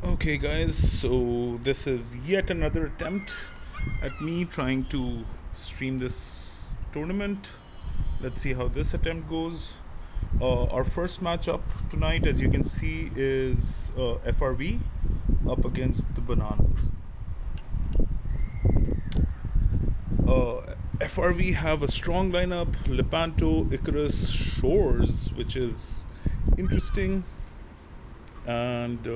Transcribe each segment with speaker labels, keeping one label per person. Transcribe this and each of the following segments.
Speaker 1: Okay, guys, so this is yet another attempt at me trying to stream this tournament. Let's see how this attempt goes. Our first matchup tonight, as you can see, is FRV up against the Bananas. FRV have a strong lineup: Lepanto, Icarus, Shores, which is interesting, and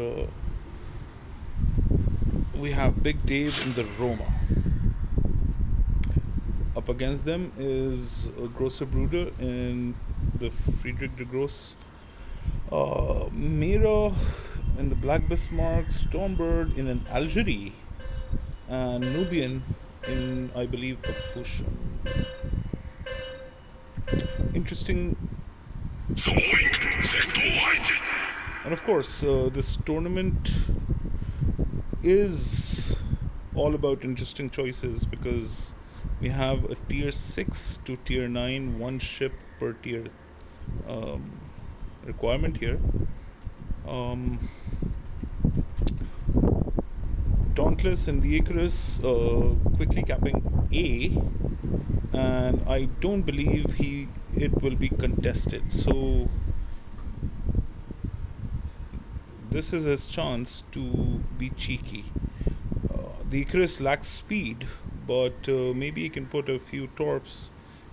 Speaker 1: we have Big Dave in the Roma. Up against them is Grosser Bruder in the Friedrich de Gross, Mira in the Black Bismarck, Stormbird in an Algerie, and Nubian in, I believe, a Fusion. Interesting. And of course, this tournament is all about interesting choices because we have a tier 6 to tier 9, one ship per tier requirement here. Dauntless and the Icarus quickly capping A, and I don't believe it will be contested. So this is his chance to be cheeky. The Icarus lacks speed, but maybe he can put a few torps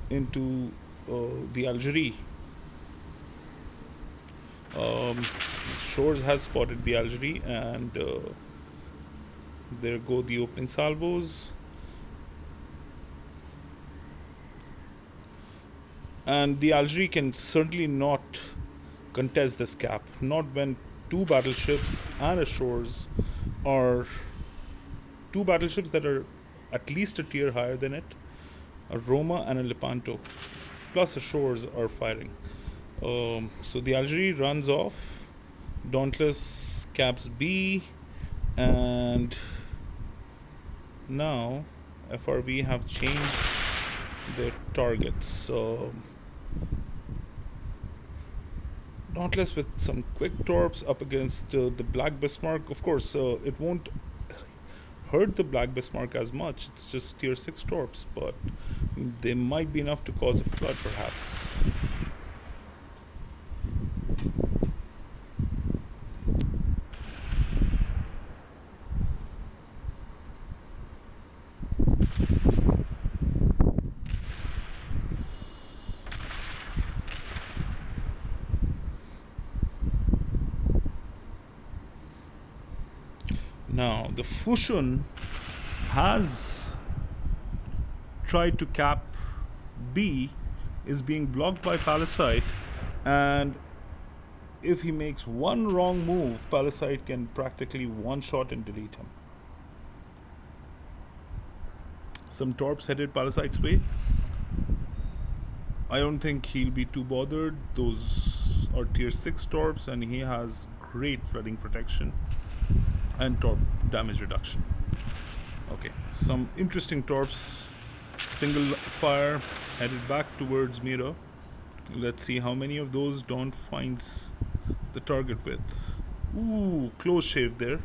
Speaker 1: into the Algerie. Shores has spotted the Algerie, and there go the opening salvos. And the Algerie can certainly not contest this cap, not when two battleships and a Shores are two battleships that are at least a tier higher than it. A Roma and a Lepanto, plus the Shores are firing. So the Algerie runs off. Dauntless caps B, and now FRV have changed their targets. Dauntless with some quick torps up against the Black Bismarck. Of course, it won't hurt the Black Bismarck as much. It's just tier 6 torps, but they might be enough to cause a flood perhaps. Now, the Fusion has tried to cap B, is being blocked by Palisade, and if he makes one wrong move, Palisade can practically one-shot and delete him. Some torps headed Paliside's way. I don't think he'll be too bothered. Those are tier 6 torps, and he has great flooding protection and torp damage reduction. Okay, some interesting torps. Single fire headed back towards Mira. Let's see how many of those Dawn finds the target with. Ooh, close shave there.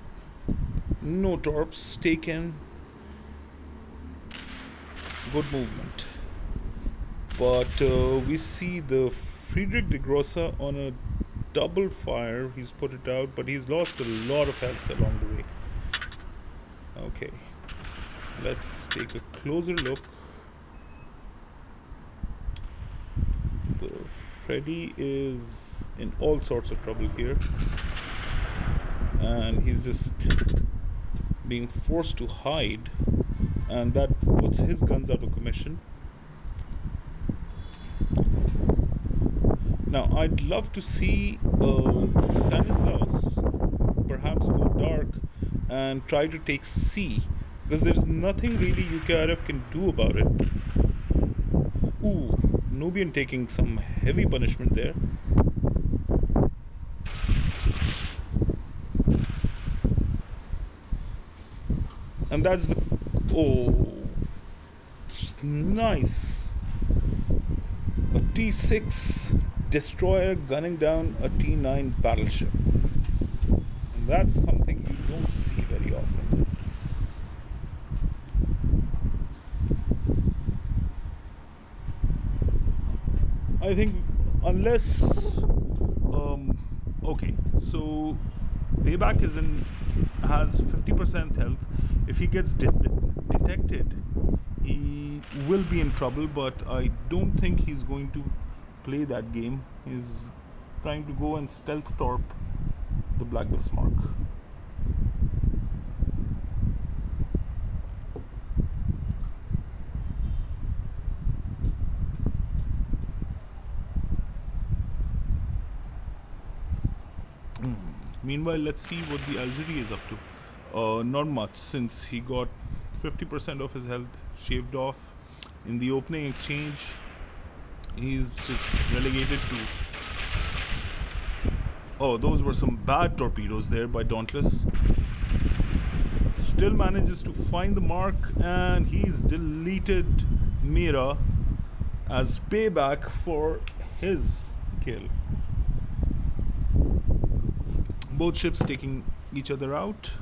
Speaker 1: No torps taken. Good movement. But we see the Friedrich de Grossa on a double fire. He's put it out, but he's lost a lot of health along the way. Okay, let's take a closer look. The Freddy is in all sorts of trouble here, and he's just being forced to hide, and that puts his guns out of commission. Now, I'd love to see Stanislaus perhaps go dark and try to take C, because there's nothing really UKRF can do about it. Ooh, Nubian taking some heavy punishment there. And that's the... Oh, nice. A T6 destroyer gunning down a T9 battleship. And that's something you very often. I think unless okay, so payback is in has 50% health. If he gets detected, he will be in trouble. But I don't think he's going to play that game. He's trying to go and stealth torp the Black Bismarck. Meanwhile, let's see what the Algeria is up to. Not much, since he got 50% of his health shaved off in the opening exchange. He's just relegated to. Oh, those were some bad torpedoes there by Dauntless. Still manages to find the mark, and he's deleted Mira as payback for his kill. Both ships taking each other out.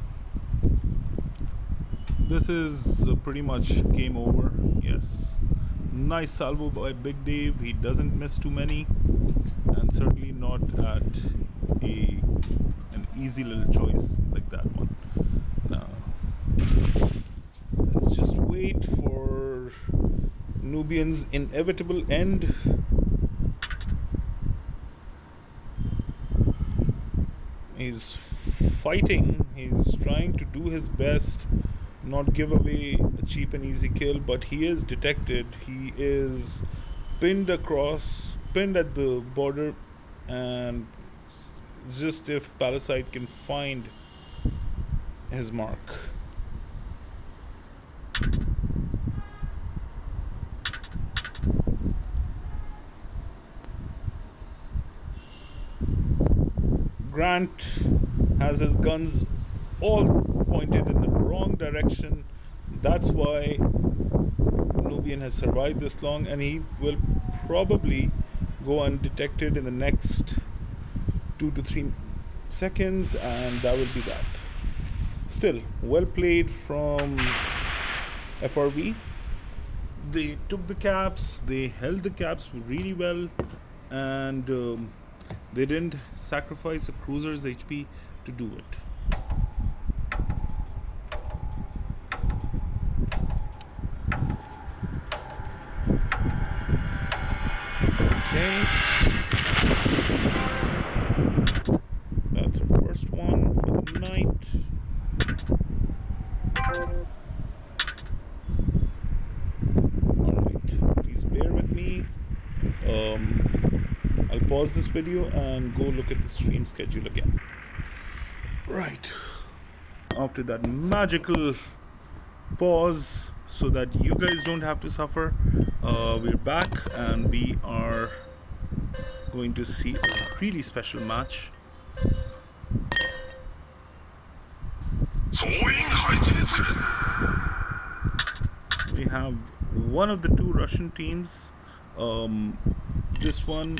Speaker 1: This is pretty much game over. Yes. Nice salvo by Big Dave. He doesn't miss too many, and certainly not at an easy little choice like that one. Now, let's just wait for Nubian's inevitable end. He's fighting, he's trying to do his best, not give away a cheap and easy kill, but he is detected. He is pinned at the border, and just if Parasite can find his mark. Grant has his guns all pointed in the wrong direction. That's why Nubian has survived this long, and he will probably go undetected in the next 2 to 3 seconds, and that will be that. Still, well played from FRV. They took the caps, they held the caps really well, and they didn't sacrifice a cruiser's HP to do it. Okay. That's our first one for the night. Alright, please bear with me. I'll pause this video and go look at the stream schedule again. Right. After that magical pause, so that you guys don't have to suffer, we're back, and we are going to see a really special match. We have one of the two Russian teams. This one,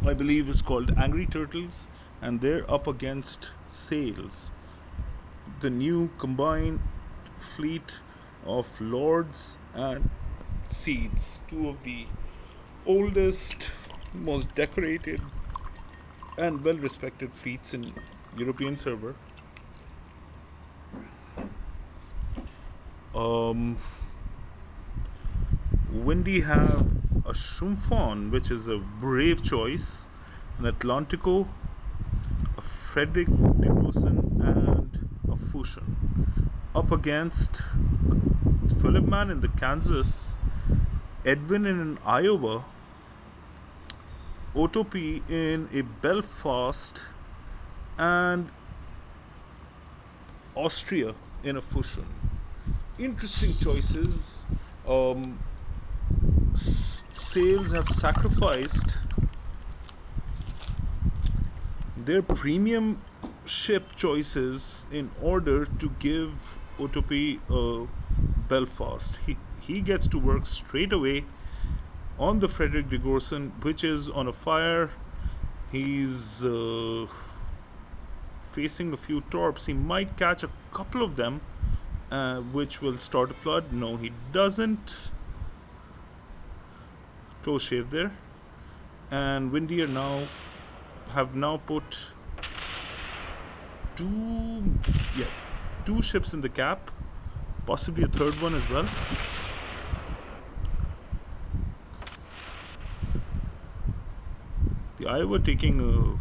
Speaker 1: I believe, is called Angry Turtles, and they're up against Sails, the new combined fleet of Lords and Seeds, two of the oldest, most decorated, and well-respected fleets in European server. Windy have a Shumfon, which is a brave choice, an Atlantico, a Frederick de Rosen, and a Fusion, up against Philip Man in the Kansas, Edwin in an Iowa, Otopie in a Belfast, and Austria in a Fusion. Interesting choices. Sails have sacrificed their premium ship choices in order to give Otopie a Belfast. He gets to work straight away on the Frederick de Gorson, which is on a fire. He's facing a few torps. He might catch a couple of them, which will start a flood. No, he doesn't. Close shave there. And Windy are now have now put two, yeah, two ships in the cap, possibly a third one as well. The Iowa taking a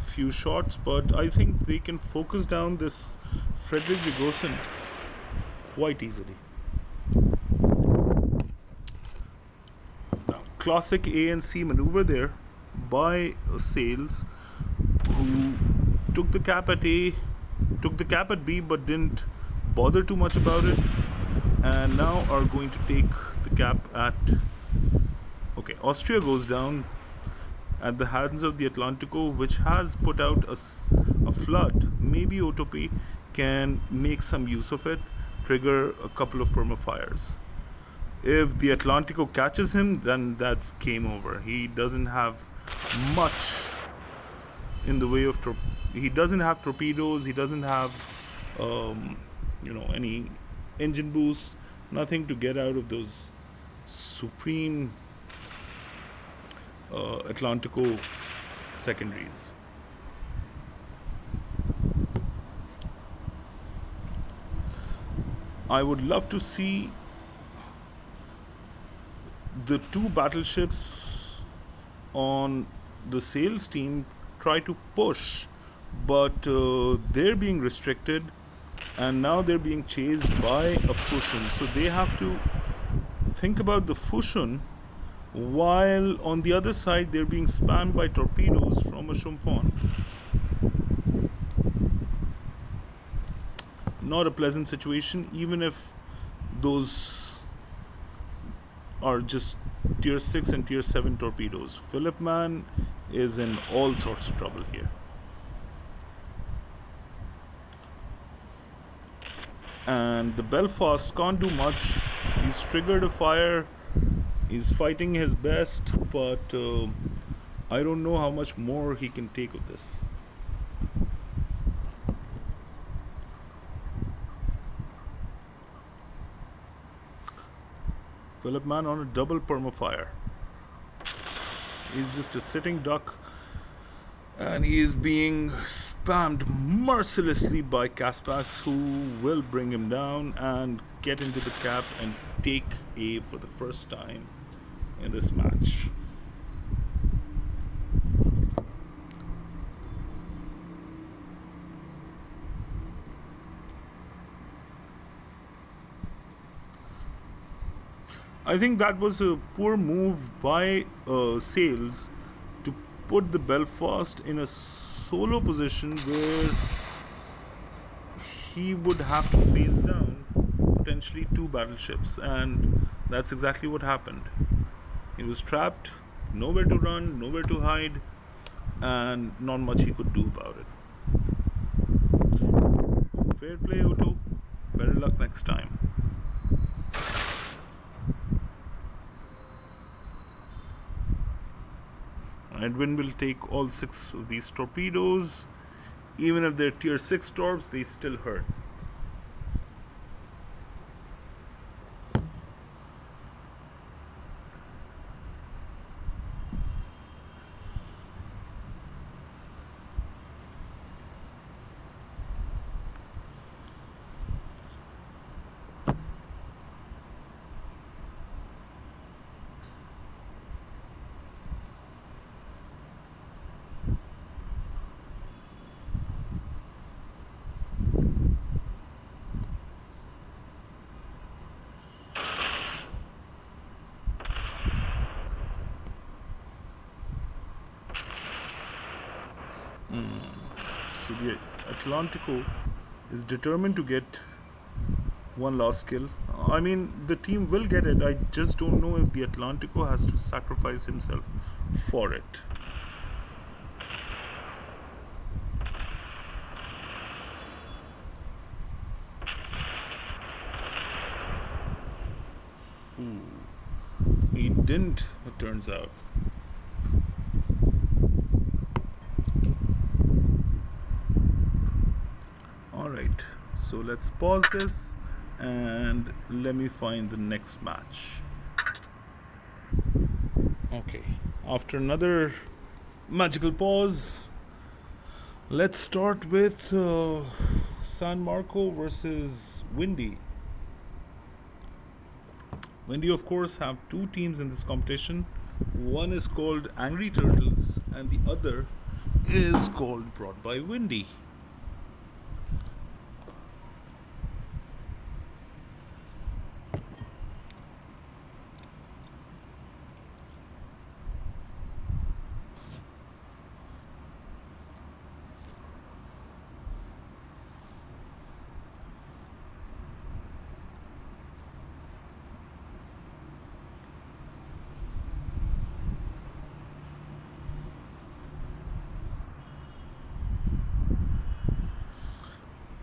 Speaker 1: few shots, but I think they can focus down this Frederick Rigosen quite easily. Now, classic ANC maneuver there by Sales, who took the cap at A, took the cap at B, but didn't bother too much about it, and now are going to take the cap at. Okay, Austria goes down at the hands of the Atlantico, which has put out a flood. Maybe Otope can make some use of it, trigger a couple of permafires. If the Atlantico catches him, then that's game over. He doesn't have much in the way of he doesn't have torpedoes. He doesn't have any engine boost. Nothing to get out of those supreme Atlantico secondaries. I would love to see the two battleships on the Sales team try to push, but they're being restricted, and now they're being chased by a Fusion. So they have to think about the Fusion, while on the other side they're being spammed by torpedoes from a Shumphon. Not a pleasant situation, even if those are just tier 6 and tier 7 torpedoes. Philip Man is in all sorts of trouble here. And the Belfast can't do much. He's triggered a fire. He's fighting his best, but I don't know how much more he can take of this. Philip Man on a double permafire. He's just a sitting duck, and he is being spammed mercilessly by Caspax, who will bring him down and get into the cap and take A for the first time in this match. I think that was a poor move by Sales to put the Belfast in a solo position where he would have to face down potentially two battleships, and that's exactly what happened. He was trapped, nowhere to run, nowhere to hide, and not much he could do about it. Fair play, Otto. Better luck next time. Edwin will take all 6 of these torpedoes. Even if they're tier 6 torps, they still hurt. So the Atlantico is determined to get one last kill. I mean, the team will get it. I just don't know if the Atlantico has to sacrifice himself for it. He didn't, it turns out. Alright, so let's pause this and let me find the next match. Okay, after another magical pause, let's start with San Marco versus Windy. Windy, of course, have two teams in this competition. One is called Angry Turtles, and the other is called Brought by Windy.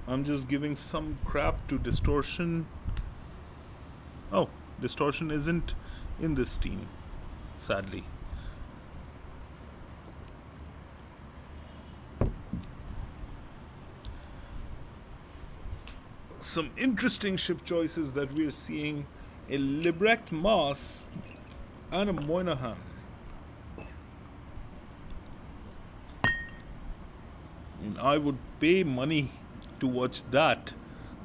Speaker 1: I'm just giving some crap to Distortion. Oh, Distortion isn't in this team, sadly. Some interesting ship choices that we're seeing: a Librecht Maas and a Moynihan. And I would pay money to watch that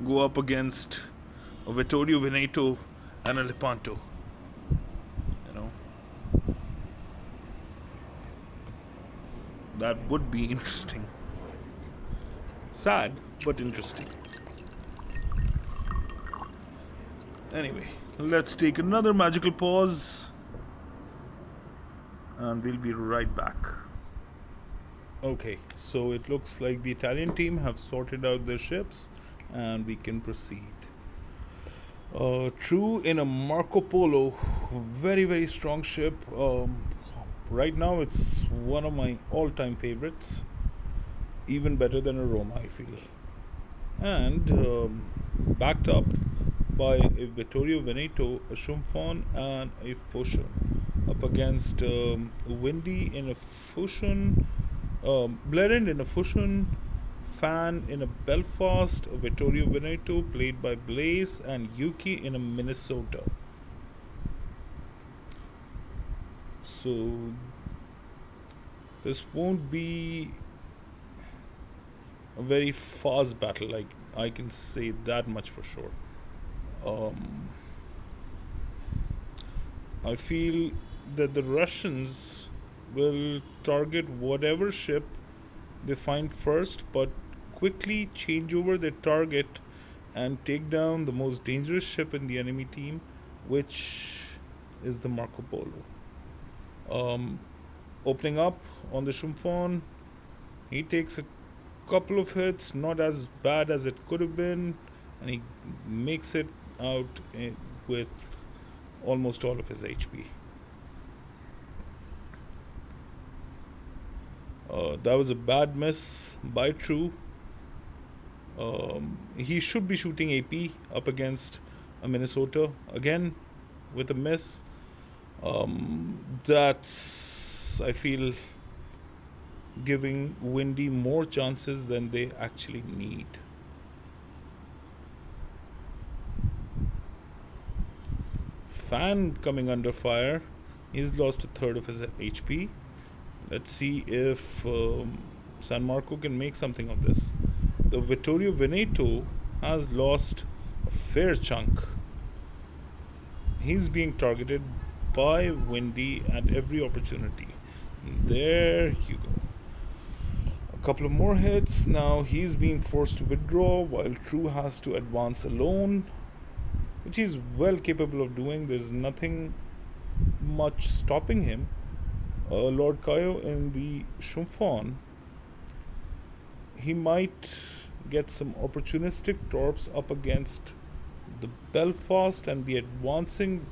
Speaker 1: go up against a Vittorio Veneto and a Lepanto. You know, that would be interesting. Sad, but interesting. Anyway, let's take another magical pause and we'll be right back. Okay, so it looks like the Italian team have sorted out their ships and we can proceed. True in a Marco Polo, very strong ship. Right now it's one of my all-time favorites, even better than a Roma, I feel. And backed up by a Vittorio Veneto, a Shumfon, and a Fushun, up against Windy in a Fushun, Blerend in a Fushun, Fan in a Belfast, a Vittorio Veneto played by Blaze, and Yuki in a Minnesota. So this won't be a very fast battle, like I can say that much for sure. I feel that the Russians will target whatever ship they find first, but quickly change over their target and take down the most dangerous ship in the enemy team, which is the Marco Polo. Opening up on the Shumfon, he takes a couple of hits, not as bad as it could have been, and he makes it out with almost all of his HP. That was a bad miss by True. He should be shooting AP up against a Minnesota again with a miss. That's, I feel, giving Windy more chances than they actually need. Fan coming under fire. He's lost a third of his HP. Let's see if San Marco can make something of this. The Vittorio Veneto has lost a fair chunk. He's being targeted by Windy at every opportunity. There you go. A couple of more hits. Now he's being forced to withdraw while True has to advance alone, which he's well capable of doing. There's nothing much stopping him. Lord Kaio in the Shumfon, he might get some opportunistic torps up against the Belfast and the advancing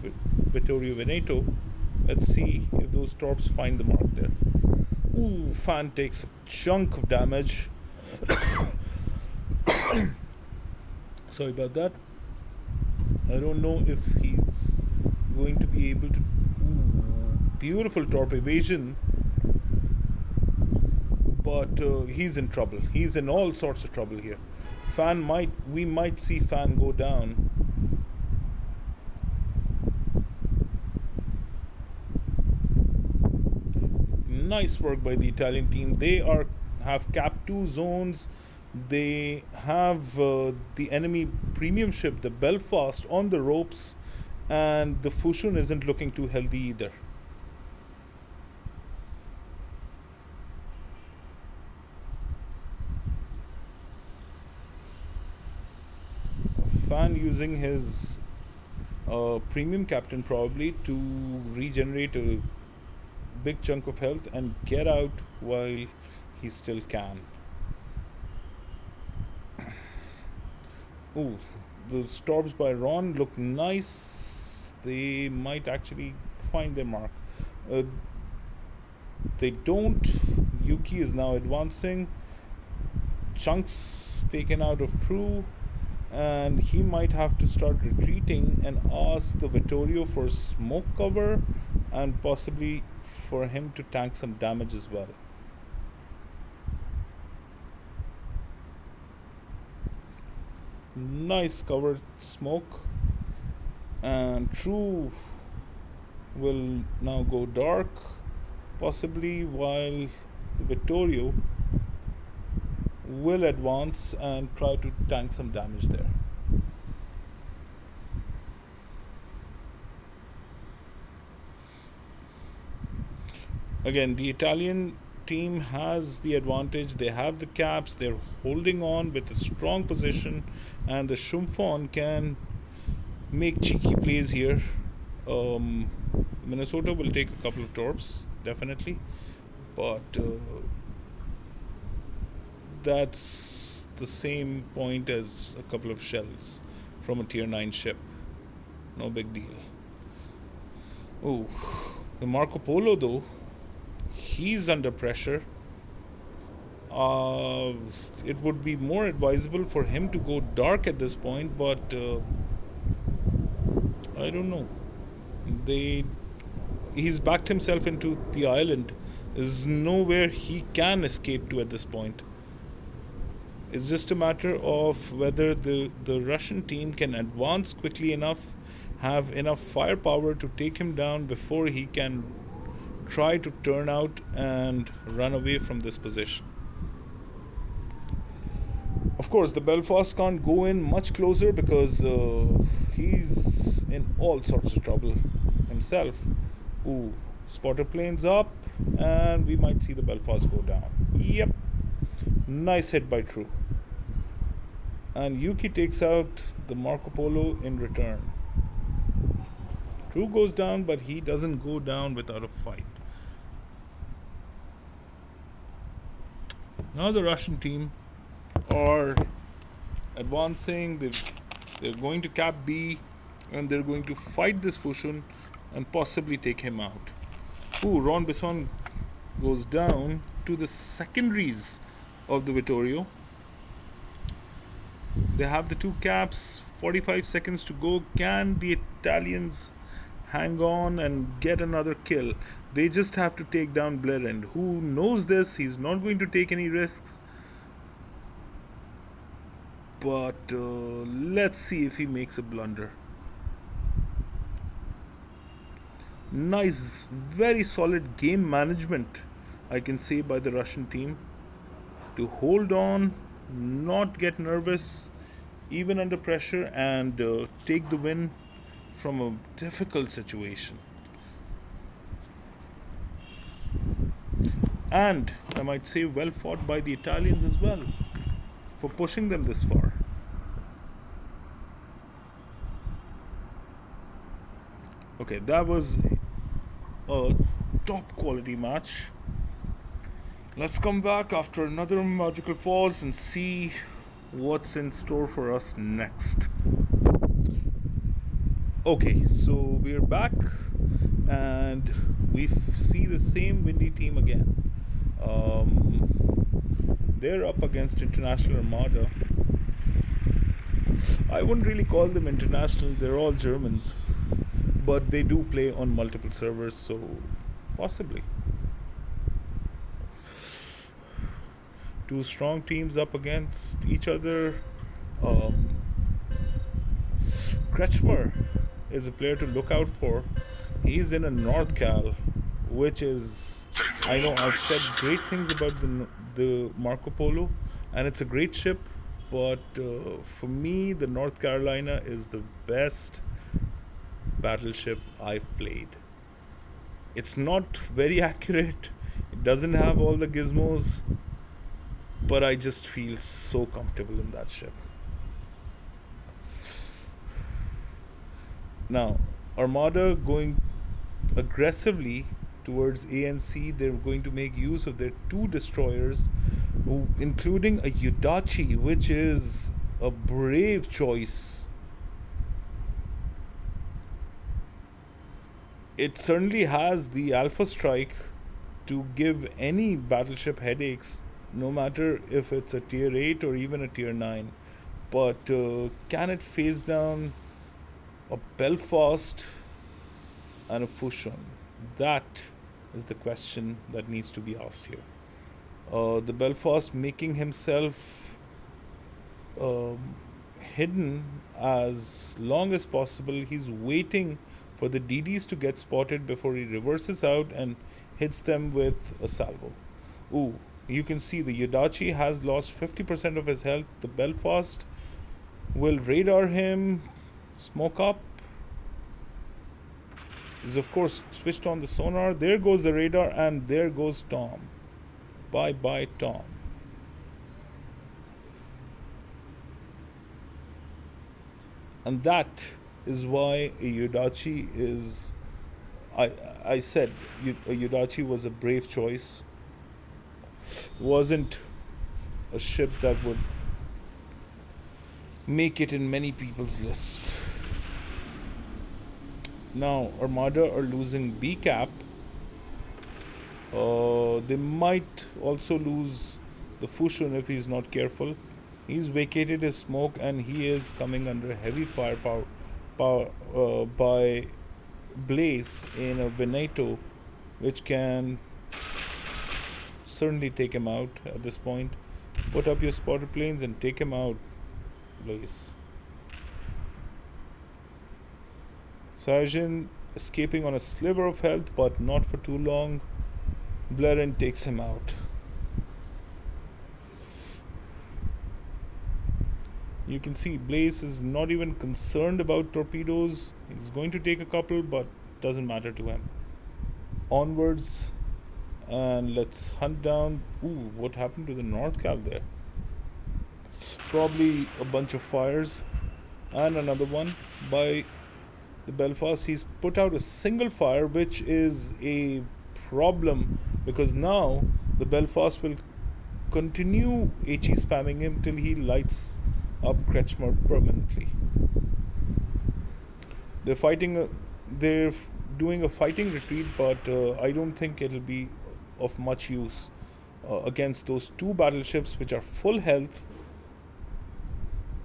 Speaker 1: Vittorio Veneto. Let's see if those torps find the mark there. Ooh, Fan takes a chunk of damage. Sorry about that. I don't know if he's going to be able to. Beautiful torp evasion, but he's in trouble. He's in all sorts of trouble here. Fan might we might see Fan go down. Nice work by the Italian team. They are have cap 2 zones. They have the enemy premium ship, the Belfast, on the ropes, and the Fushun isn't looking too healthy either. Fan using his premium captain probably to regenerate a big chunk of health and get out while he still can. Ooh, the stops by Ron look nice. They might actually find their mark. Uh, they don't. Yuki is now advancing. Chunks taken out of True, and he might have to start retreating and ask the Vittorio for smoke cover and possibly for him to tank some damage as well. Nice cover smoke, and True will now go dark, possibly while the Vittorio will advance and try to tank some damage there. Again, the Italian team has the advantage. They have the caps, they're holding on with a strong position, and the Shumfon can make cheeky plays here. Minnesota will take a couple of torps, definitely, but that's the same point as a couple of shells from a tier 9 ship. No big deal. Oh, the Marco Polo though, he's under pressure. It would be more advisable for him to go dark at this point, but I don't know. They He's backed himself into the island. There's nowhere he can escape to at this point. It's just a matter of whether the Russian team can advance quickly enough, have enough firepower to take him down before he can try to turn out and run away from this position. Of course, the Belfast can't go in much closer because he's in all sorts of trouble himself. Ooh, spotter planes up, and we might see the Belfast go down. Yep, nice hit by True. And Yuki takes out the Marco Polo in return. True goes down, but he doesn't go down without a fight. Now the Russian team are advancing. They're going to cap B, and they're going to fight this Fushun and possibly take him out. Ooh, Ron Bisson goes down to the secondaries of the Vittorio. They have the two caps, 45 seconds to go. Can the Italians hang on and get another kill? They just have to take down Blerend, who knows this. He's not going to take any risks. But let's see if he makes a blunder. Nice, very solid game management, I can say, by the Russian team to hold on, not get nervous, even under pressure, and take the win from a difficult situation. And I might say, well fought by the Italians as well for pushing them this far. Okay, that was a top quality match. Let's come back after another magical pause and see what's in store for us next. Okay, so we're back and we see the same windy team again. They're up against International Armada. I wouldn't really call them international, they're all Germans, but they do play on multiple servers, so possibly. Two strong teams up against each other. Um, Kretschmer is a player to look out for. He's in a North Cal, which is, I know I've said great things about the Marco Polo, and it's a great ship. But for me, the North Carolina is the best battleship I've played. It's not very accurate. It doesn't have all the gizmos, but I just feel so comfortable in that ship. Now, Armada going aggressively towards ANC, they're going to make use of their two destroyers, including a Yudachi, which is a brave choice. It certainly has the Alpha Strike to give any battleship headaches, no matter if it's a tier 8 or even a tier 9. But can it face down a Belfast and a Fushun? That is the question that needs to be asked here. The Belfast making himself um, hidden as long as possible. He's waiting for the DDs to get spotted before he reverses out and hits them with a salvo. Ooh, you can see the Yudachi has lost 50% of his health. The Belfast will radar him, smoke up. Is of course switched on the sonar. There goes the radar, and there goes Tom. Bye bye, Tom. And that is why a Yudachi is. I I said a Yudachi was a brave choice. Wasn't a ship that would make it in many people's lists. Now Armada are losing B cap. They might also lose the Fushun if he's not careful. He's vacated his smoke and he is coming under heavy firepower by Blaze in a Veneto, which can certainly take him out at this point. Put up your spotter planes and take him out, Blaze. Sajin escaping on a sliver of health, but not for too long. Blaren takes him out. You can see Blaze is not even concerned about torpedoes. He's going to take a couple, but doesn't matter to him. Onwards, and let's hunt down. Ooh, what happened to the North Cal there? Probably a bunch of fires, and another one by the Belfast. He's put out a single fire, which is a problem because now the Belfast will continue HE spamming him till he lights up Kretschmer permanently. They're fighting. They're doing a fighting retreat, but I don't think it'll be of much use against those two battleships, which are full health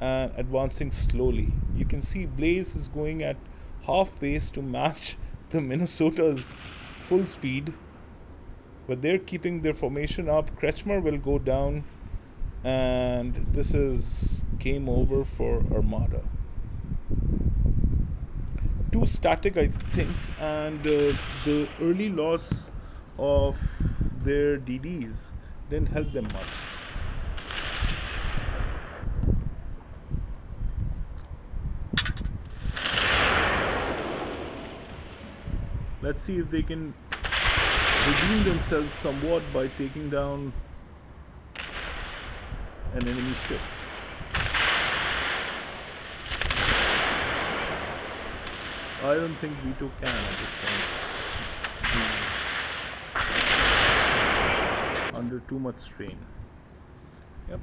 Speaker 1: and advancing slowly. You can see Blaze is going at half pace to match the Minnesota's full speed, but they're keeping their formation up. Kretschmer will go down, and this is game over for Armada. Too static, I think, and the early loss of their DDs didn't help them much. Let's see if they can redeem themselves somewhat by taking down an enemy ship. I don't think Vito can at this point. He's under too much strain. Yep.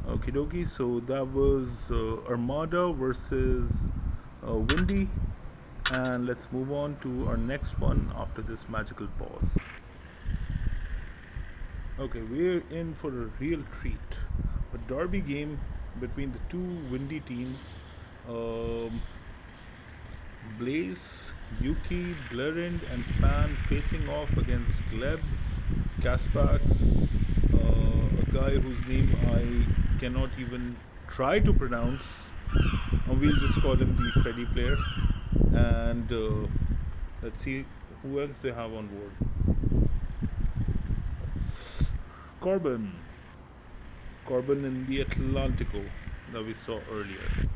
Speaker 1: Okie dokie, so that was Armada versus Windy. And let's move on to our next one after this magical pause. Okay, we're in for a real treat. A derby game between the two windy teams. Blaze, Yuki, Blerind, and Fan facing off against Gleb, Caspax, a guy whose name I cannot even try to pronounce. We'll just call him the Freddy player. And let's see who else they have on board. Corbin. Corbin in the Atlantico that we saw earlier.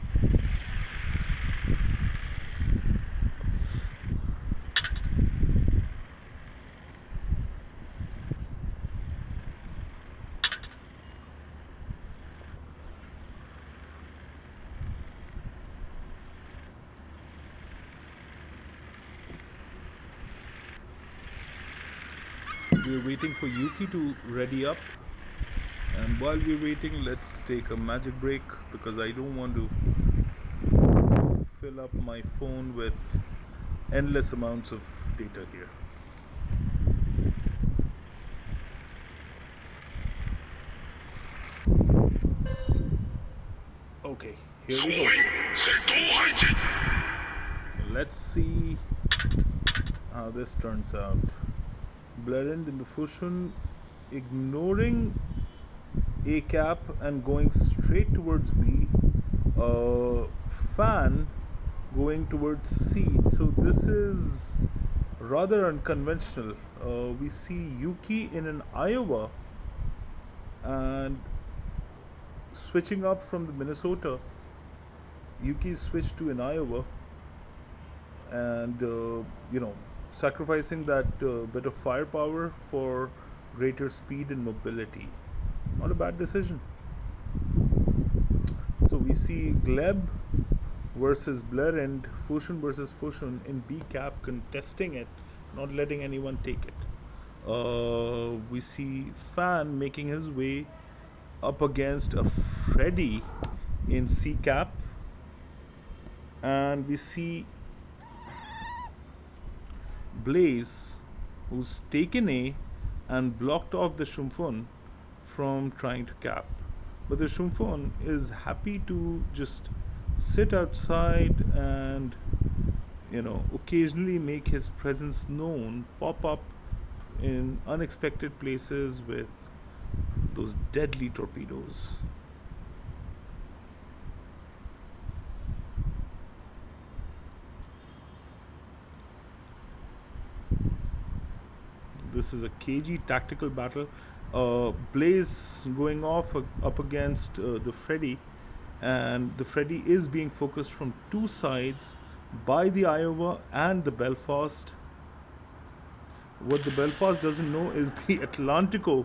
Speaker 1: We're waiting for Yuki to ready up. And while we're waiting, let's take a magic break because I don't want to fill up my phone with endless amounts of data here. Okay, here we go. Let's see how this turns out. Blerend in the Fusion, ignoring A cap and going straight towards B. Fan going towards C. So this is rather unconventional. We see Yuki in an Iowa and switching up from the Minnesota. Yuki switched to an Iowa and sacrificing that bit of firepower for greater speed and mobility. Not a bad decision. So we see Gleb versus Blair and Fusion versus Fusion in B cap contesting it, not letting anyone take it. We see Fan making his way up against a Freddy in C cap, and we see Blaze, who's taken A and blocked off the Shumfun from trying to cap. But the Shumfun is happy to just sit outside and occasionally make his presence known, pop up in unexpected places with those deadly torpedoes. This is a KG tactical battle. Blaze going off up against the Freddy, and the Freddy is being focused from two sides by the Iowa and the Belfast. What the Belfast doesn't know is the Atlantico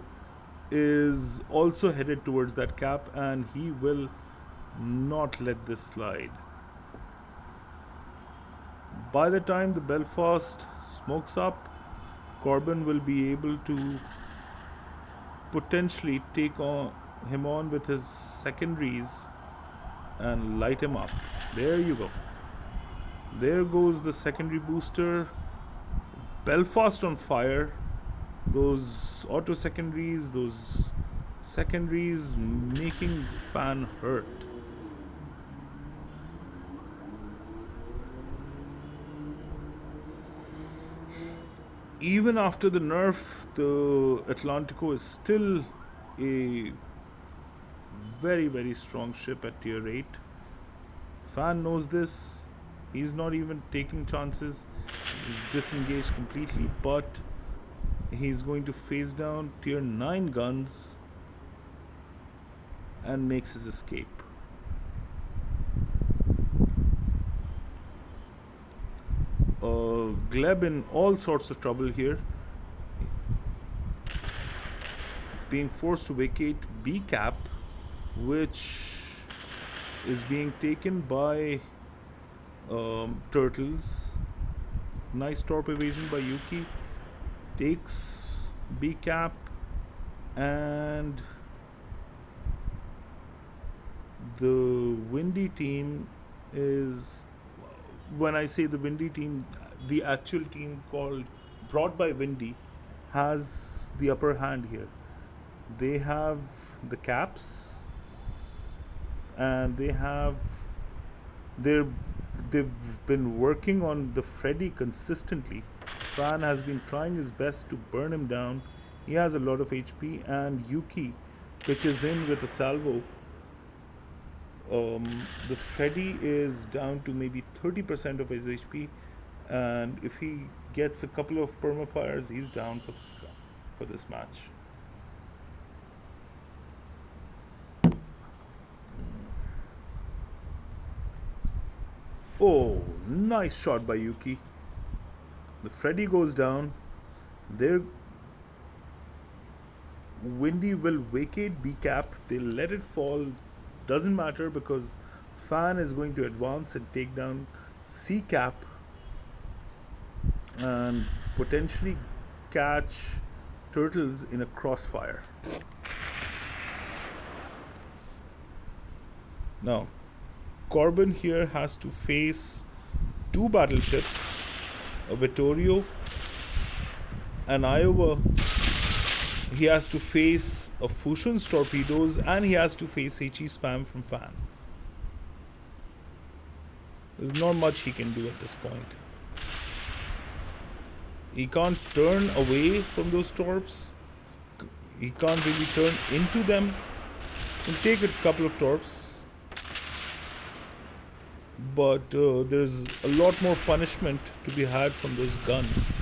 Speaker 1: is also headed towards that cap, and he will not let this slide. By the time the Belfast smokes up, Corbin will be able to potentially take him on with his secondaries and light him up. There you go. There goes the secondary booster. Belfast on fire. Those auto secondaries, those secondaries making Fan hurt. Even after the nerf, the Atlantico is still a very, very strong ship at tier 8. Fan knows this. He's not even taking chances. He's disengaged completely, but he's going to face down tier 9 guns and makes his escape. Gleb in all sorts of trouble here, being forced to vacate B cap, which is being taken by Turtles. Nice torp evasion by Yuki. Takes B cap, and the Windy team is, when I say the Windy team, the actual team brought by Windy has the upper hand here. They have the caps, and they've been working on the Freddy consistently. Fan has been trying his best to burn him down. He has a lot of HP, and Yuki pitches in with a salvo, the Freddy is down to maybe 30% of his HP, and if he gets a couple of permafires, he's down for this match. Oh, nice shot by Yuki. The Freddy goes down. There, Windy will vacate B cap. They let it fall. Doesn't matter because Fan is going to advance and take down C cap and potentially catch Turtles in a crossfire. Now, Corbin here has to face two battleships, a Vittorio, and Iowa. He has to face a Fusion's torpedoes, and he has to face HE spam from Fan. There's not much he can do at this point. He can't turn away from those torps. He can't really turn into them. He'll take a couple of torps. But there's a lot more punishment to be had from those guns.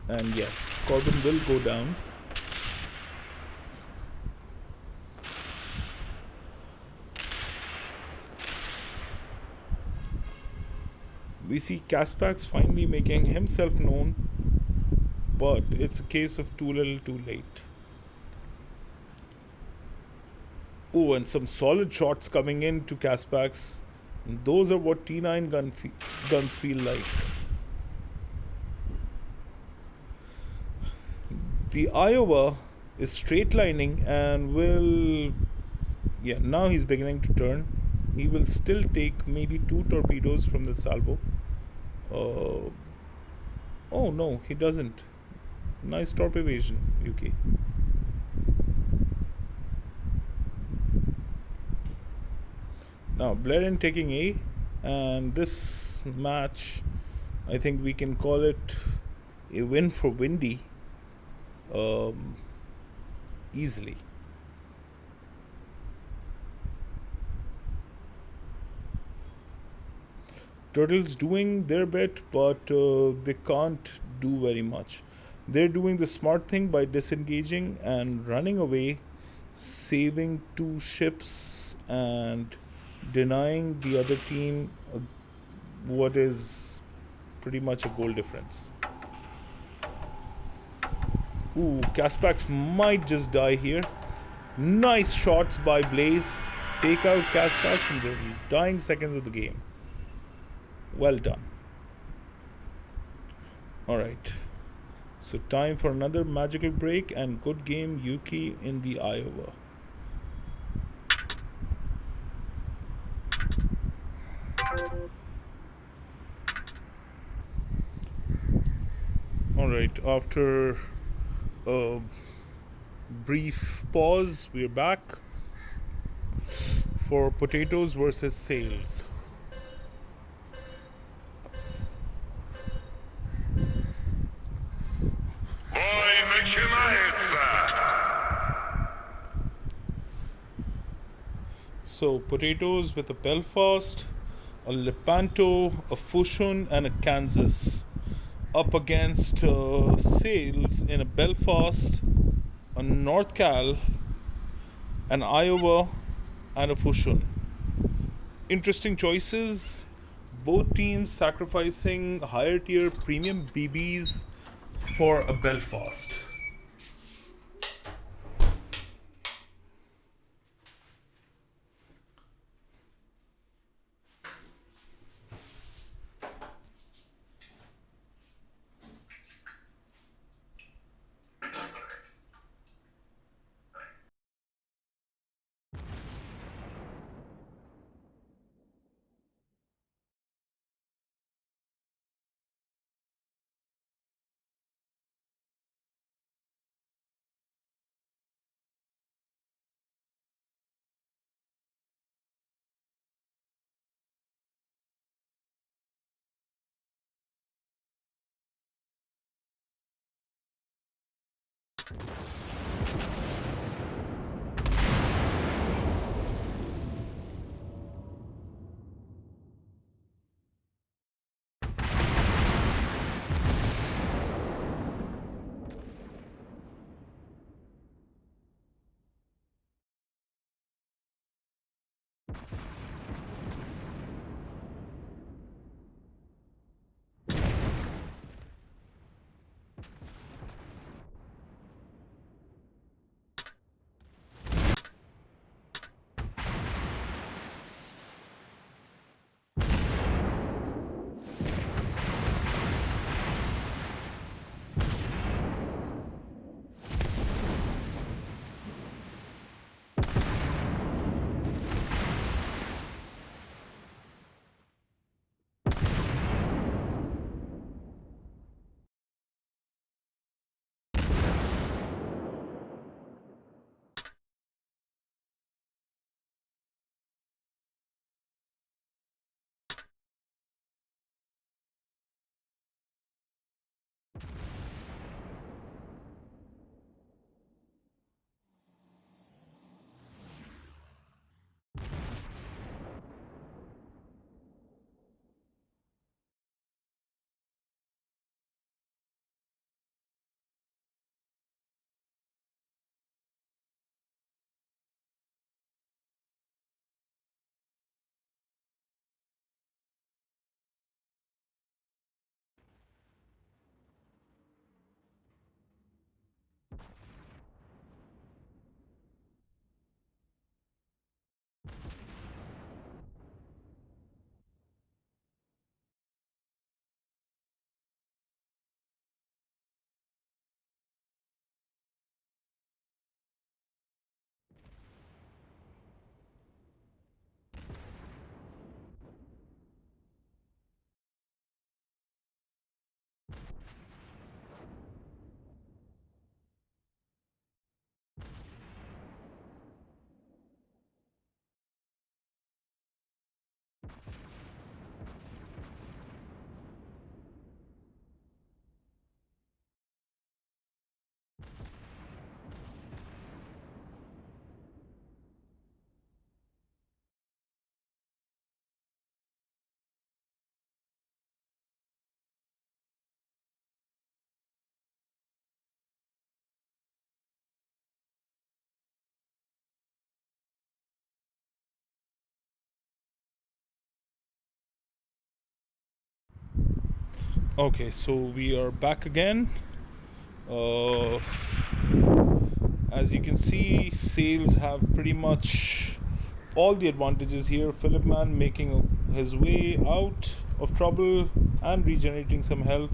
Speaker 1: And yes, Corbin will go down. We see Caspax finally making himself known, but it's a case of too little too late. Oh, and some solid shots coming in to Caspax. Those are what T9 guns feel like. The Iowa is straight lining and will... Yeah, now he's beginning to turn. He will still take maybe two torpedoes from the salvo. Oh no, he doesn't. Nice torp evasion, UK. Now, Blaren taking A, and this match, I think we can call it a win for Windy easily. Turtles doing their bit, but they can't do very much. They're doing the smart thing by disengaging and running away, saving two ships and denying the other team what is pretty much a goal difference. Ooh, Caspax might just die here. Nice shots by Blaze. Take out Caspax in the dying seconds of the game. Well done. Alright. So time for another magical break and good game Yuki in the Iowa. Alright, after a brief pause, we're back for potatoes versus sails. So potatoes with a Belfast, a Lepanto, a Fushun, and a Kansas up against sails in a Belfast, a North Cal, an Iowa, and a Fushun. Interesting choices. Both teams sacrificing higher tier premium BBs for a Belfast. Okay, so we are back again. Uh, as you can see, sales have pretty much all the advantages here. Philip Man making his way out of trouble and regenerating some health.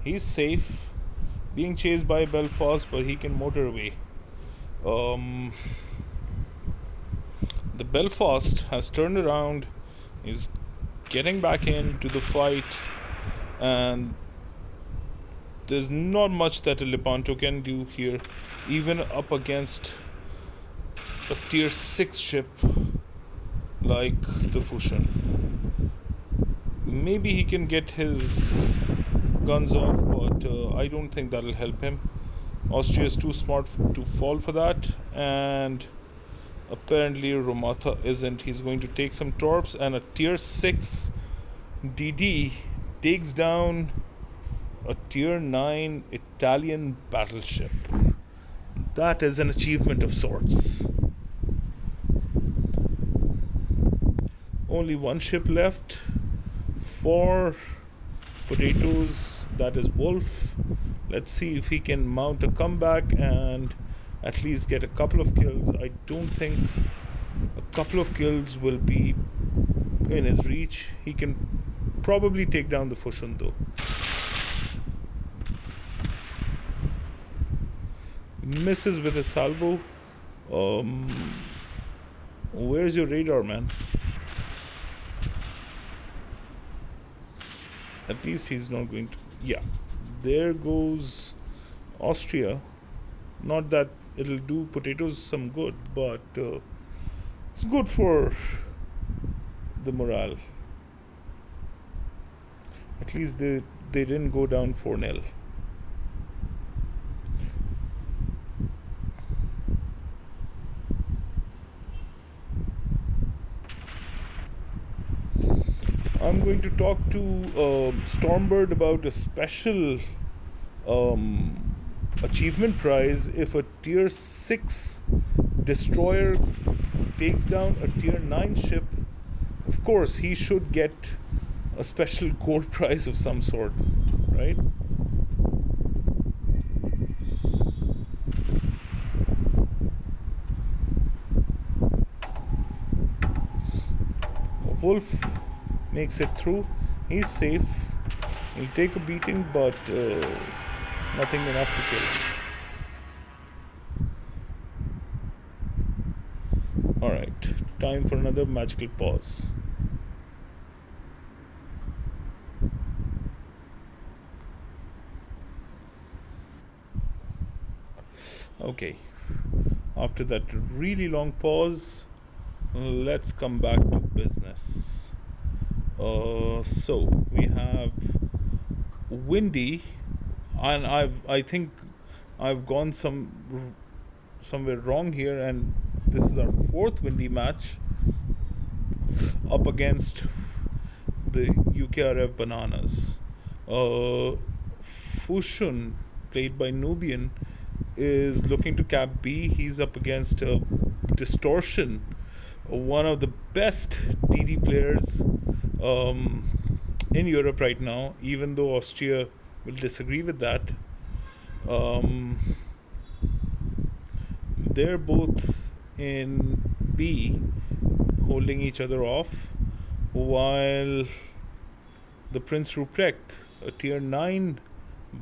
Speaker 1: He's safe, being chased by Belfast, but he can motor away. Um, the Belfast has turned around, is getting back into the fight, and there's not much that a Lepanto can do here, even up against a tier 6 ship like the Fusion. Maybe he can get his guns off, but I don't think that'll help him. Austria is too smart to fall for that, and apparently Romata isn't. He's going to take some torps, and a tier 6 DD takes down a tier 9 Italian battleship. That is an achievement of sorts. Only one ship left. 4 potatoes. That is Wolf. Let's see if he can mount a comeback and at least get a couple of kills. I don't think a couple of kills will be in his reach. He can probably take down the Fushun though. Misses with a salvo. Where's your radar, man? At least he's not going to. Yeah, there goes Austria. Not that it'll do potatoes some good, but it's good for the morale. At least they didn't go down 4-0. I'm going to talk to Stormbird about a special achievement prize if a tier 6 destroyer takes down a tier 9 ship, of course he should get a special gold prize of some sort, right? Wolf makes it through. He's safe. He'll take a beating, but nothing enough to kill him. Alright, time for another magical pause. Okay, after that really long pause, let's come back to business. So we have windy, and I think I've gone somewhere wrong here, and this is our fourth windy match up against the UKRF Bananas. Fushun, played by Nubian, is looking to cap B. He's up against Distortion, one of the best DD players in Europe right now, even though Austria will disagree with that. They're both in B, holding each other off, while the Prince Ruprecht, a tier 9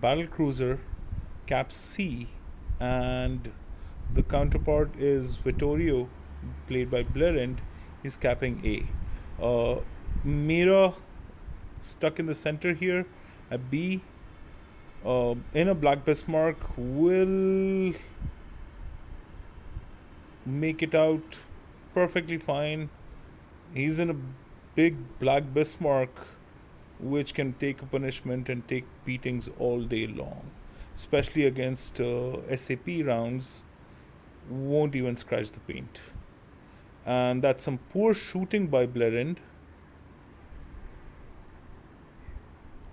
Speaker 1: battlecruiser, caps C, and the counterpart is Vittorio, played by Blerend. He's capping A. Mira stuck in the center here at B, in a Black Bismarck, will make it out perfectly fine. He's in a big Black Bismarck, which can take a punishment and take beatings all day long, especially against SAP rounds. Won't even scratch the paint. And that's some poor shooting by Blerend.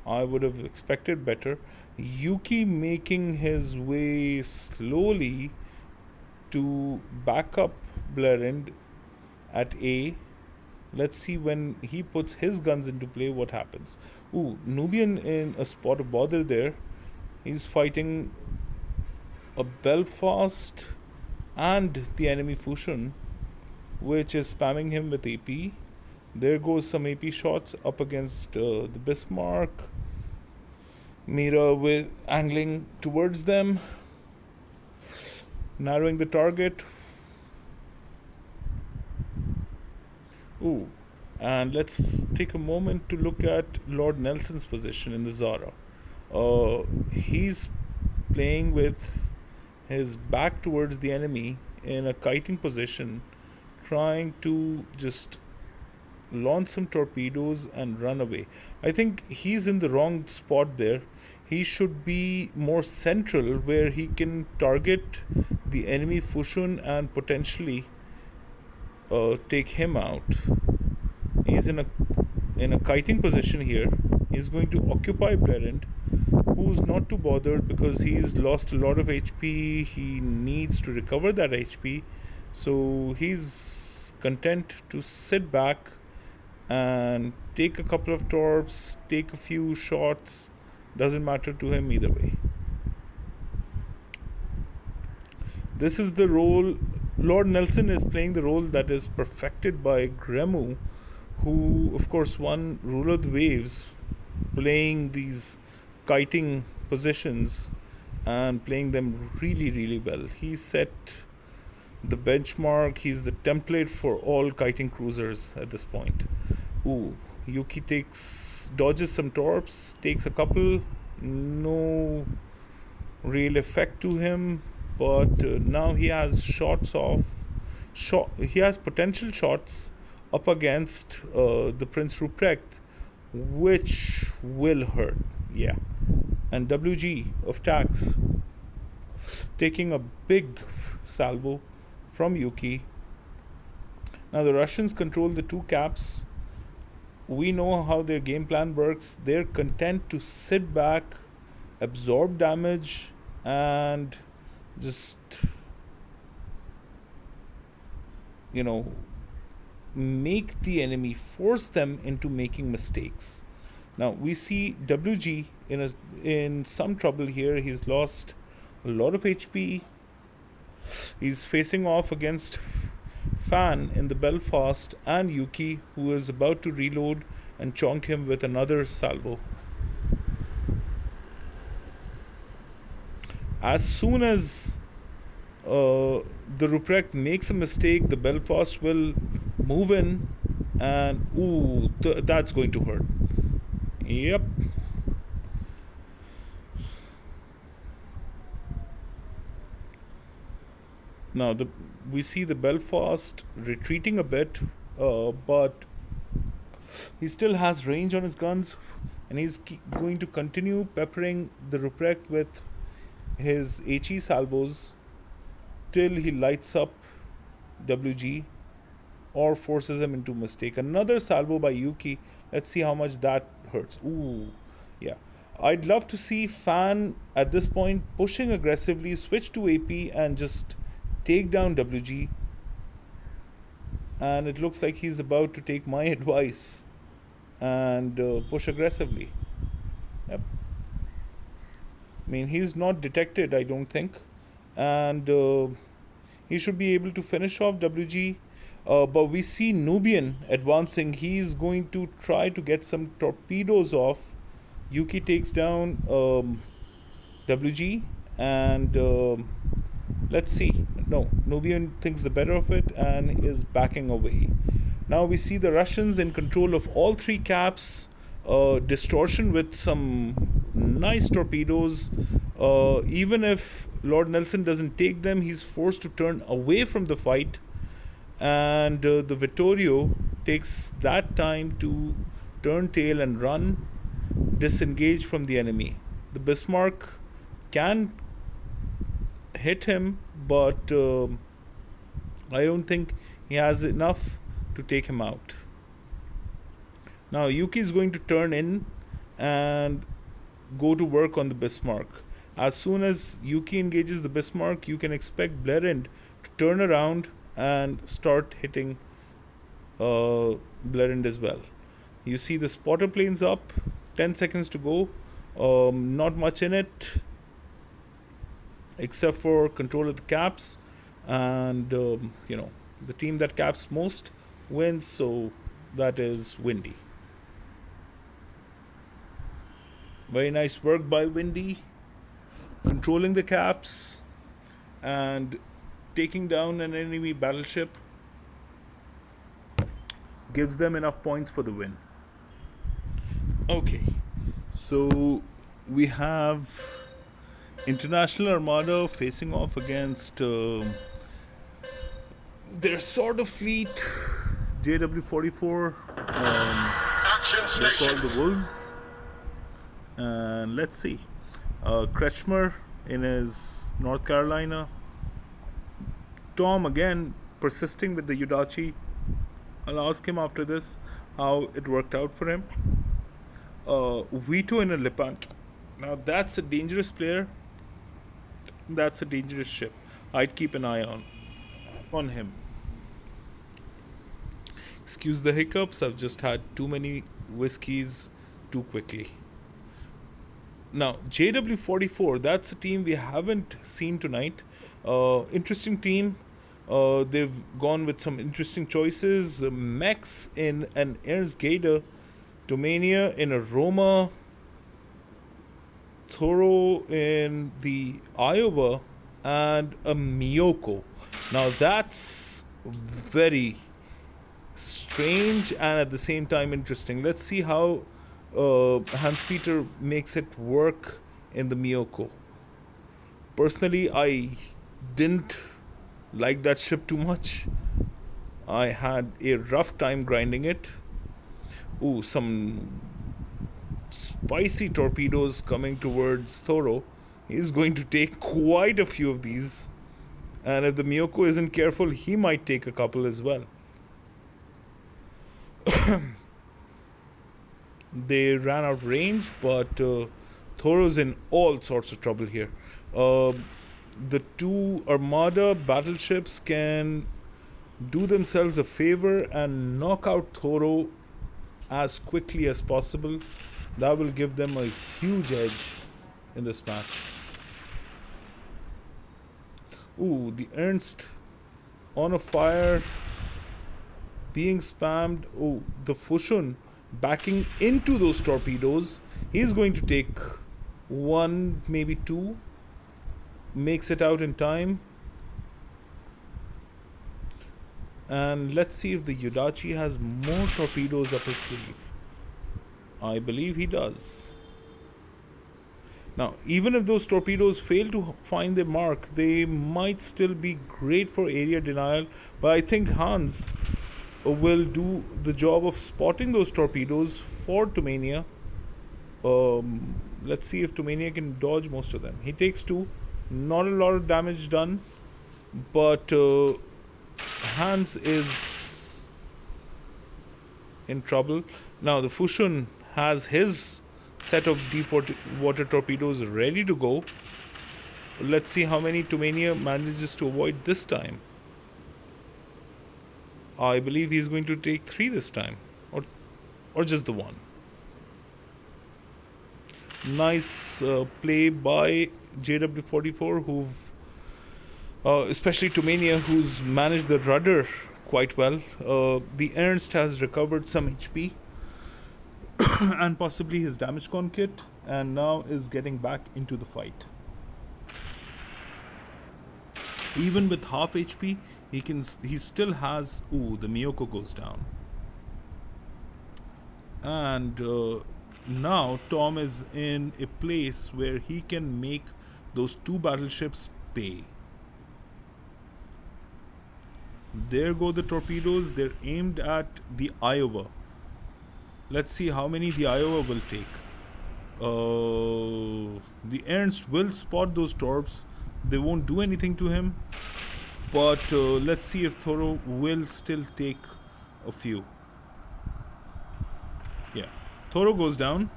Speaker 1: I would have expected better. Yuki making his way slowly to back up Blerend at A. Let's see when he puts his guns into play what happens. Ooh, Nubian in a spot of bother there. He's fighting a Belfast and the enemy Fushun, which is spamming him with AP. There goes some AP shots up against the Bismarck. Mira with angling towards them, narrowing the target. Ooh, and let's take a moment to look at Lord Nelson's position in the Zara. He's playing with his back towards the enemy in a kiting position, trying to just launch some torpedoes and run away. I think he's in the wrong spot there. He should be more central, where he can target the enemy Fushun and potentially take him out. He's in a kiting position here. He's going to occupy Blerend, who's not too bothered because he's lost a lot of HP. He needs to recover that HP, so he's content to sit back and take a couple of torps, take a few shots. Doesn't matter to him either way. This is the role. Lord Nelson is playing the role that is perfected by Gremu, who of course won Ruler of the Waves, playing these kiting positions and playing them really, really well. He set the benchmark. He's the template for all kiting cruisers at this point. Ooh, Yuki dodges some torps, takes a couple, no real effect to him, but now he has he has potential shots up against the Prince Ruprecht, which will hurt. Yeah. And WG of Tax taking a big salvo from Yuki. Now the Russians control the two caps. We know how their game plan works. They're content to sit back, absorb damage, and just you know, make the enemy, force them into making mistakes. Now we see WG in some trouble here. He's lost a lot of HP. He's facing off against Fan in the Belfast and Yuki, who is about to reload and chonk him with another salvo. As soon as the Ruprecht makes a mistake, the Belfast will move in, and that's going to hurt. Yep. Now we see the Belfast retreating a bit, but he still has range on his guns, and he's going to continue peppering the Ruprecht with his HE salvos till he lights up WG or forces him into mistake. Another salvo by Yuki. Let's see how much that hurts. Ooh, yeah. I'd love to see Fan at this point pushing aggressively, switch to AP, and just take down WG. And it looks like he's about to take my advice and push aggressively. Yep. I mean, he's not detected, I don't think. And he should be able to finish off WG. But we see Nubian advancing. He's going to try to get some torpedoes off. Yuki takes down WG. And let's see. No, Nubian thinks the better of it and is backing away. Now we see the Russians in control of all three caps. Distortion with some nice torpedoes. Even if Lord Nelson doesn't take them, he's forced to turn away from the fight. And the Vittorio takes that time to turn tail and run, disengage from the enemy. The Bismarck can hit him, but I don't think he has enough to take him out. Now Yuki is going to turn in and go to work on the Bismarck. As soon as Yuki engages the Bismarck, you can expect Blerind to turn around and start hitting Blerind as well. You see the spotter planes up, 10 seconds to go. Not much in it except for control of the caps, and the team that caps most wins, so that is Windy. Very nice work by Windy, controlling the caps and taking down an enemy battleship. Gives them enough points for the win. Okay, so we have International Armada facing off against their sort of fleet, JW44. They're called the Wolves. And let's see. Kretschmer in his North Carolina. Tom again persisting with the Yudachi. I'll ask him after this how it worked out for him. Vito in a Lipant. Now that's a dangerous player. That's a dangerous ship. I'd keep an eye on him. Excuse the hiccups. I've just had too many whiskeys too quickly. Now JW44. That's a team we haven't seen tonight. Interesting team. They've gone with some interesting choices. Mex in an Erzgade, Domania in a Roma, Thoro in the Iowa, and a Miyoko. Now that's very strange and at the same time interesting. Let's see how Hans-Peter makes it work in the Miyoko. Personally, I didn't like that ship too much. I had a rough time grinding it. Ooh, some spicy torpedoes coming towards Thoro. He's going to take quite a few of these. And if the Miyoko isn't careful, he might take a couple as well. They ran out of range, but Thoro's in all sorts of trouble here. The two Armada battleships can do themselves a favor and knock out Thoro as quickly as possible. That will give them a huge edge in this match. Ooh, the Ernst on a fire, being spammed. Oh, the Fushun backing into those torpedoes. He's going to take one, maybe two. Makes it out in time. And let's see if the Yudachi has more torpedoes up his sleeve. I believe he does. Now, even if those torpedoes fail to find their mark, they might still be great for area denial. But I think Hans will do the job of spotting those torpedoes for Tumania. Let's see if Tumania can dodge most of them. He takes two. Not a lot of damage done. But Hans is in trouble. Now, the Fushun has his set of deep water torpedoes ready to go. Let's see how many Tumania manages to avoid this time. I believe he's going to take 3 this time, or just the one. Nice play by JW44, who've especially Tumania, who's managed the rudder quite well. The Ernst has recovered some HP and possibly his damage con kit, and now is getting back into the fight. Even with half HP, he still has. Ooh, the Miyoko goes down, and now Tom is in a place where he can make those 2 battleships pay. There go the torpedoes. They're aimed at the Iowa. Let's see how many the Iowa will take. The Ernst will spot those torps. They won't do anything to him. But let's see if Thoro will still take a few. Yeah, Thoro goes down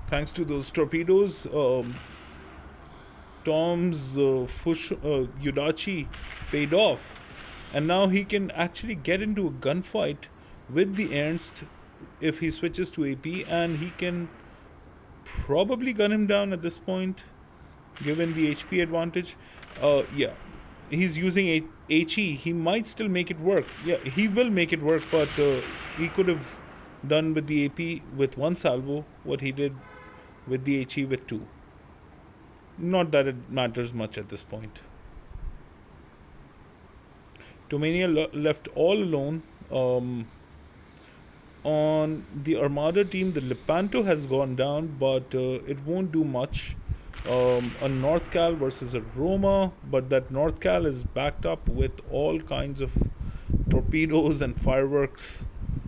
Speaker 1: thanks to those torpedoes. Tom's Yudachi paid off. And now he can actually get into a gunfight with the Ernst if he switches to AP, and he can probably gun him down at this point, given the HP advantage. Yeah, he's using HE. He might still make it work. Yeah, he will make it work, but he could have done with the AP with 1 salvo what he did with the HE with 2. Not that it matters much at this point. Tumania left all alone. On the Armada team, the Lepanto has gone down, but it won't do much. A North Cal versus a Roma, but that North Cal is backed up with all kinds of torpedoes and fireworks,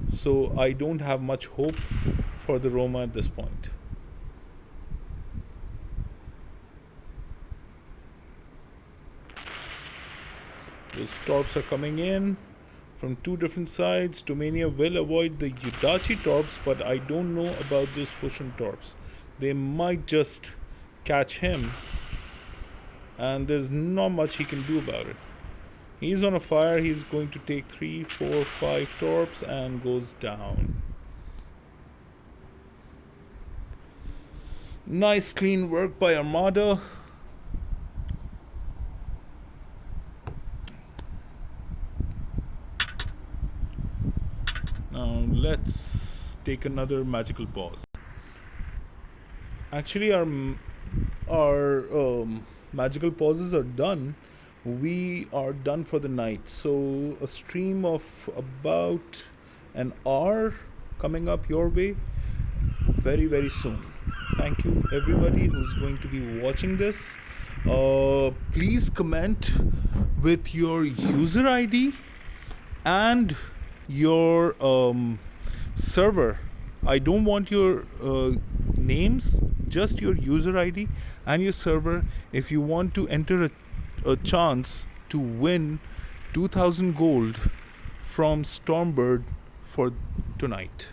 Speaker 1: so I don't have much hope for the Roma at this point. Those torps are coming in from 2 different sides. Tumania will avoid the Yudachi torps, but I don't know about those Fushun torps. They might just catch him, and there's not much he can do about it. He's on a fire. He's going to take 3, 4, 5 torps and goes down. Nice clean work by Armada. Now let's take another magical pause. Actually, our magical pauses are done. We are done for the night. So a stream of about an hour coming up your way very, very soon. Thank you everybody who's going to be watching this. Please comment with your user ID and your server. I don't want your names, just your user ID and your server if you want to enter a chance to win 2000 gold from Stormbird for tonight.